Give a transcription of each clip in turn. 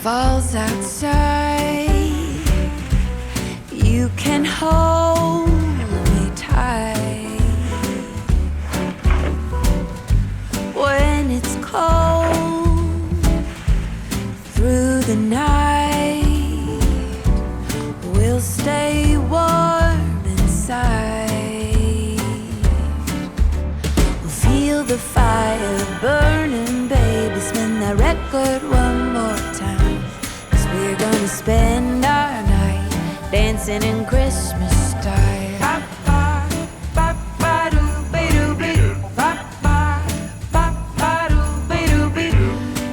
falls outside, you can hold me tight. When it's cold through the night, we'll stay warm inside. We'll feel the fire burning, baby, spin that record one more time. We're gonna spend our night dancing in Christmas style.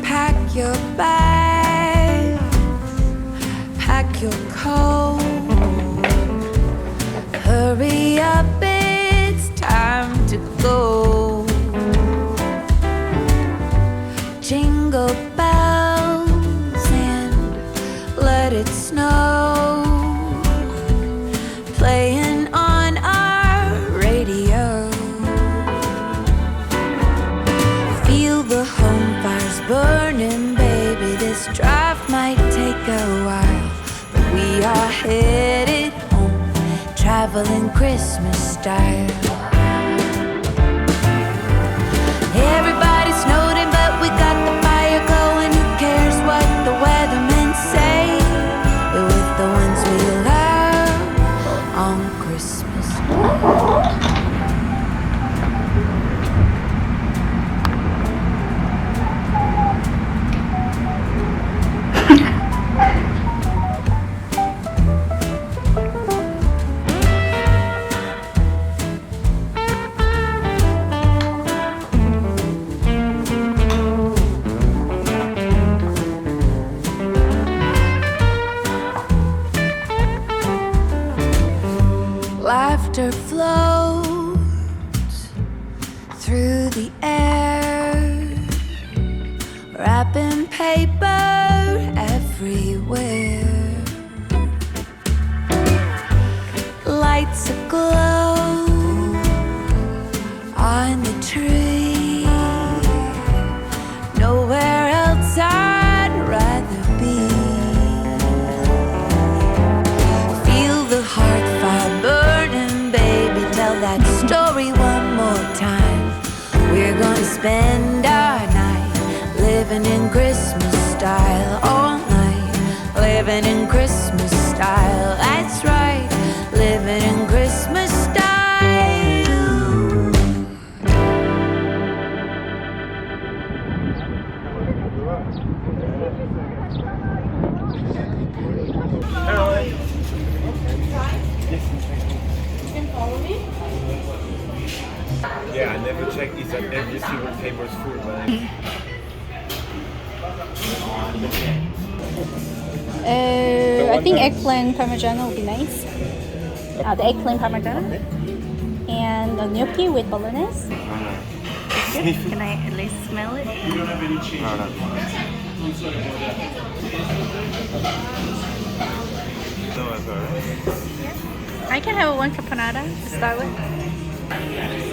Pack your bags, pack your coat. Hurry up, it's time to go. Jingle bells and let it snow, playing on our radio. Feel the home fires burning, baby. This drive might take a while, but we are headed home, traveling Christmas style. Everybody's snowed in, but we got the fire going. Who cares what the weathermen say? We're with the ones we love on Christmas. laughter floats through the air, wrapping paper everywhere. Lights aglow on the tree. Nowhere else I'd rather be. Feel the heart fire burning, baby. Tell that story one more time. We're gonna spend our night living in Christmas style all night. Living in Christmas style, that's right. Living in Christmas style. Yeah, I never checked is that every single table's full, but I think eggplant parmigiano will be nice. The eggplant parmigiano and the gnocchi with bolognese. Can I at least smell it? I can have one caponata to start with.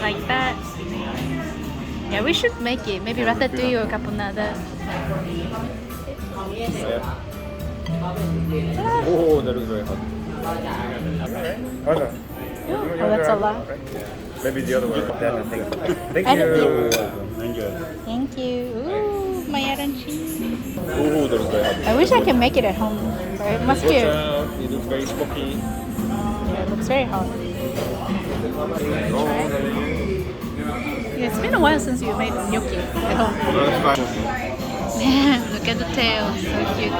Like that. Yeah, we should make it. Maybe ratatouille or caponata. Oh, that was very hot. Oh, that's a lot. Maybe the other way. Thank I you. Enjoy. Thank you. Ooh, mayaran cheese. Oh, that was very hot. I wish I can make it at home. But it must be. Watch out, it looks very smoky. Yeah, it looks very hot. Yeah, it's been a while since you made gnocchi at home. Look at the tail, so cute.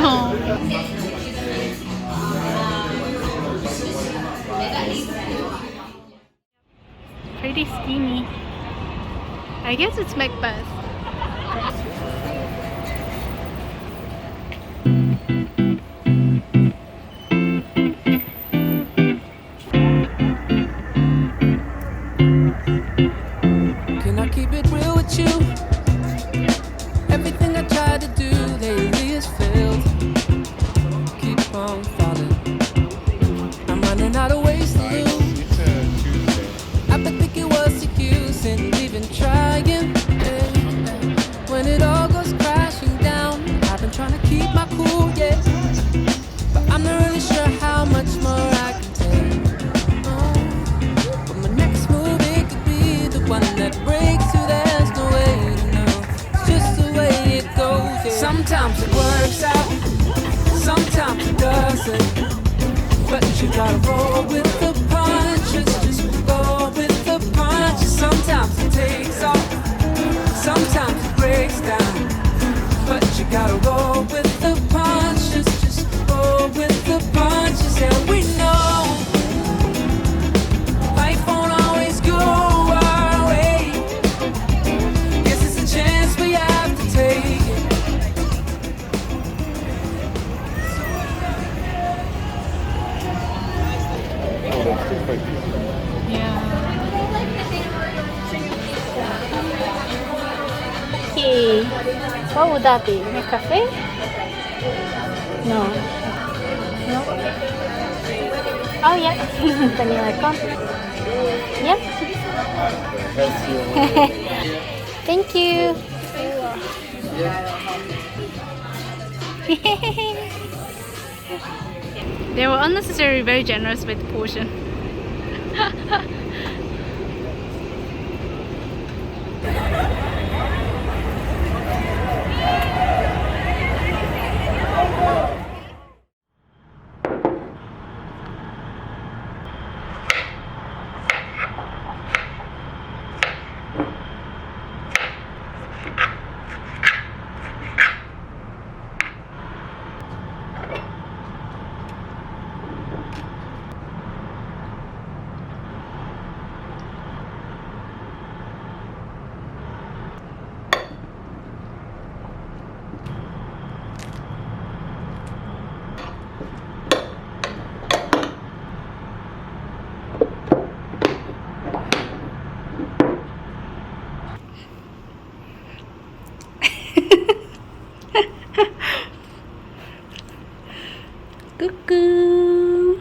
No. Pretty steamy. I guess it's Macbeth. Can I keep it real with you? Everything I tried to do lately has failed. Keep on falling. I'm running out of ways to lose. I've been thinking what's the use in even trying. When it all goes crashing down, I've been trying to keep my cool, yeah. But I'm not really sure how much more I can take. But my next move, it could be the one that breaks you. There's no way to know. It's just the way it goes, yeah. Sometimes it works out, sometimes it doesn't. But you gotta roll with the punches, just roll with the punches. Sometimes it takes off, sometimes it breaks down. But you gotta roll with the punches, just roll with the punches. And we know life won't always go our way. Guess it's a chance we have to take. Okay. What would that be? McCafe? No. No? Oh, yeah. Vanilla coffee. Yep. Thank you. They were unnecessarily very generous with the portion. Cuckoo!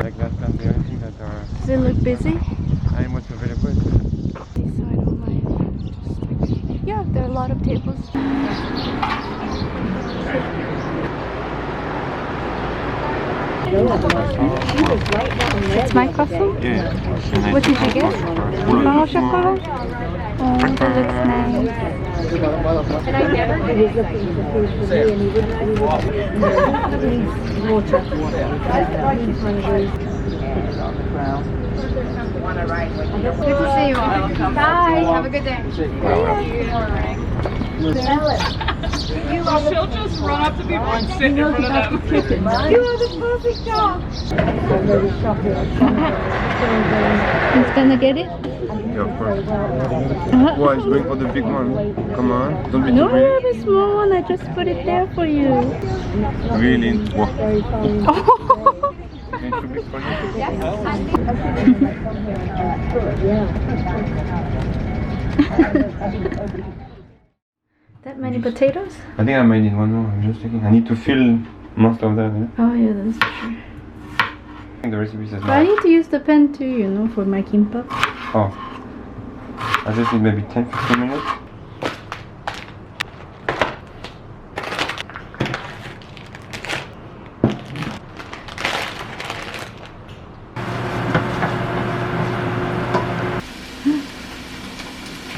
Like last time, the only thing that are Does it look busy? I'm what's available. So I don't mind. Yeah, there are a lot of tables. It's my castle? Yeah. What did you get? Bango chocolate? Oh, that looks nice. Good to see you all. Bye. Have a good day. She'll just run up to people and sit in front of them. You are the perfect dog. Who's gonna get it? Yeah, of course. Why is going for the big one? Come on, don't be No, too I greedy. have a small one. I just put it there for you. Really? Wow. Oh. It's too big for you? That many potatoes? I think I might need one more. I'm just thinking. I need to fill most of that. Yeah? Oh yeah, that's true. I think the recipe says But I no. need to use the pen too, you know, for my kimbap. Oh. I just need maybe 10-15 minutes.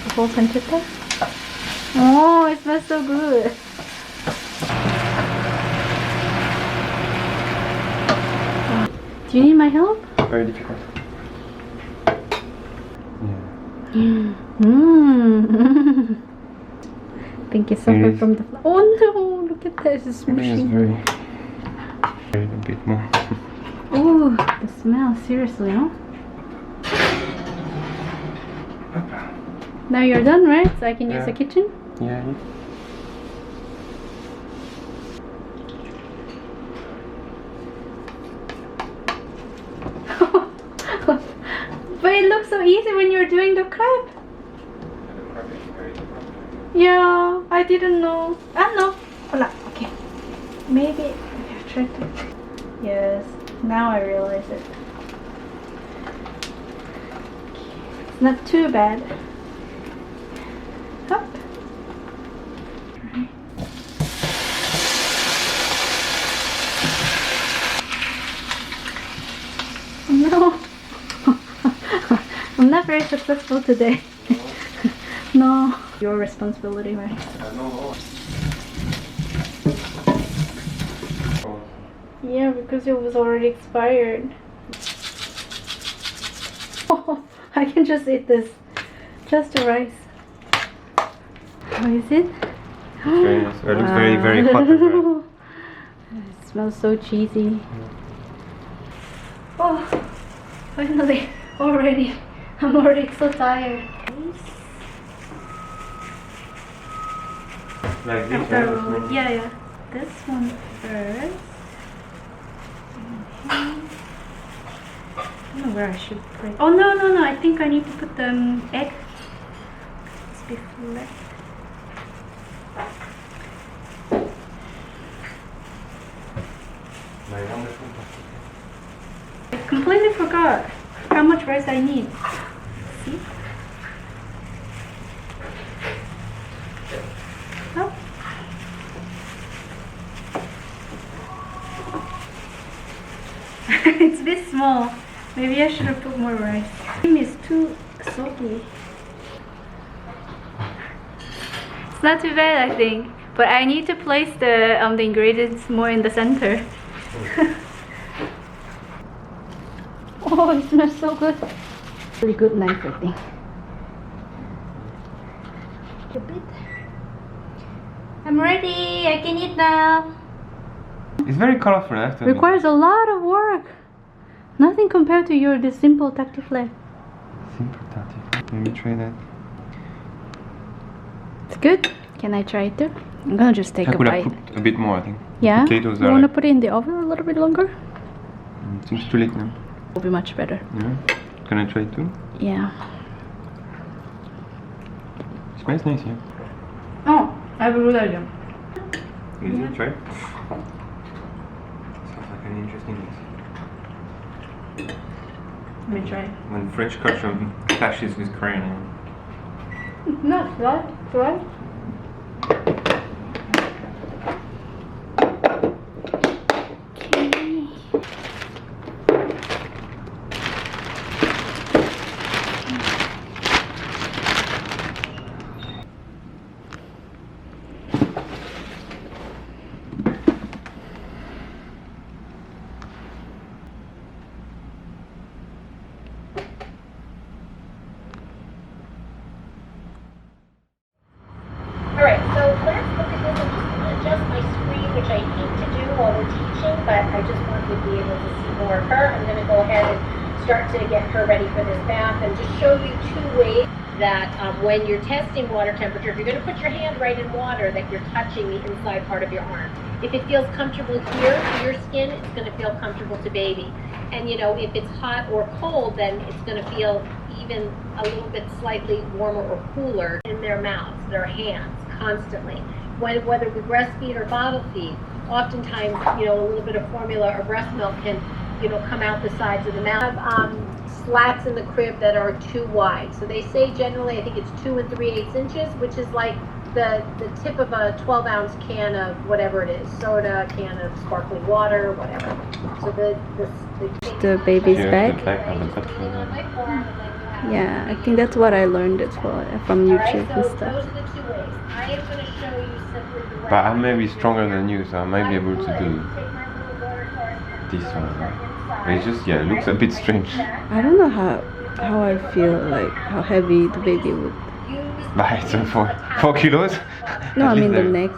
The whole pancetta? Oh, it smells so good. Do you need my help? Very difficult. Yeah. Mmm. Pinky It suffered is. from the. Oh no! Look at this. It's I think it's smushing. very a bit more. Oh, the smell. Seriously, huh? Now you're done, right? So I can use Yeah. the kitchen? Yeah. But it looks so easy when you're doing the crepe. Yeah, I didn't know. Ah, no. Hola. Okay. Maybe I tried to. Yes. Now I realize it. It's not too bad. Up. very successful today. No, your responsibility, right? Yeah, because it was already expired. Oh, I can just eat this. Just the rice. How is it? Very nice. It looks very, very hot as well. It smells so cheesy. Oh, finally, already. I'm already so tired. Like this, After right? roll, yeah. This one first. I don't know where I should put it. Oh no! I think I need to put the egg. It's before that. I completely forgot how much rice I need. See? Oh. It's a bit small. Maybe I should have put more rice. It's too soggy. It's not too bad, I think. But I need to place the ingredients more in the center. Oh, it smells so good. Really good knife, I think. A bit. I'm ready. I can eat now. It's very colorful, I have to admit. Requires a lot of work. Nothing compared to this simple tartiflette. Simple tartiflette. Let me try that. It's good. Can I try it too? I'm gonna just take I a could have bite. put a bit more, I think. Yeah? Potatoes You are wanna like, put it in the oven a little bit longer? it seems too late now. Will be much better. Yeah. Can I try it too? Yeah. It smells nice, yeah. Oh, I have a good idea. Is it? Try it? Sounds like an interesting mix. Let me try. When French culture clashes with Korean. No, right? Right? Alright, so let's look at this. I'm just going to adjust my screen, which I hate to do while we're teaching, but I just want to be able to see more of her. I'm going to go ahead and start to get her ready for this bath and just show you two ways that when you're testing water temperature, if you're going to put your hand right in water, that you're touching the inside part of your arm. If it feels comfortable here to your skin, it's going to feel comfortable to baby. And you know, if it's hot or cold, then it's going to feel even a little bit slightly warmer or cooler in their mouths, their hands, constantly. Whether we breastfeed or bottle feed, oftentimes, you know, a little bit of formula or breast milk can, you know, come out the sides of the mouth. Slats in the crib that are too wide. So they say generally, I think it's 2 3/8 inches, which is like the tip of a 12-ounce can of whatever it is, soda, can of sparkling water, whatever. So The baby's bag. Yeah, Yeah, I think that's what I learned as well from YouTube and so stuff. those are the two ways. I am going to show you simply the way. But I may be stronger than you, so I might be able to do this one. Right? It's just, yeah, it looks a bit strange. I don't know how I feel, like how heavy the baby would. But it's 4 kilos? No, At I mean least the they're neck.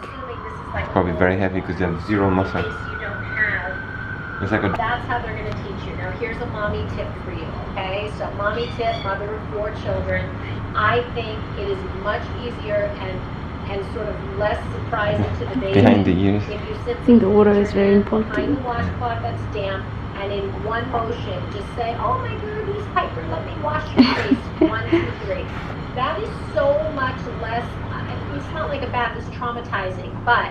probably very heavy because they have zero muscle. It's like a... That's how they're going to teach you. Now, here's a mommy tip for you, okay? So, mommy tip, mother of 4 children. I think it is much easier and sort of less surprising to the baby. Behind the ears. If you simply I think the water put is your very hand important. behind the washcloth that's damp, and in one motion, just say, "Oh my goodness, Piper, let me wash your face." 1, 2, 3. That is so much less. It's not like a bath is traumatizing, but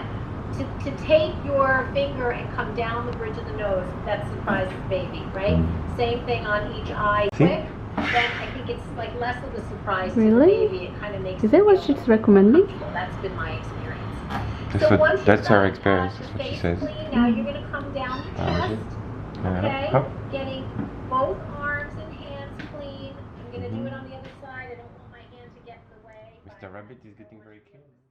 to take your finger and come down the bridge of the nose, that surprises the baby, right? Same thing on each eye, quick. Then I think it's like less of a surprise to the Really? baby. It kind of makes. Is that what she's recommending? That's been my experience. That's her experience, that's what she says. Clean, now you're going to come down the chest. Okay, Up. getting both arms and hands clean. I'm going to do it on the other The rabbit is getting very cute.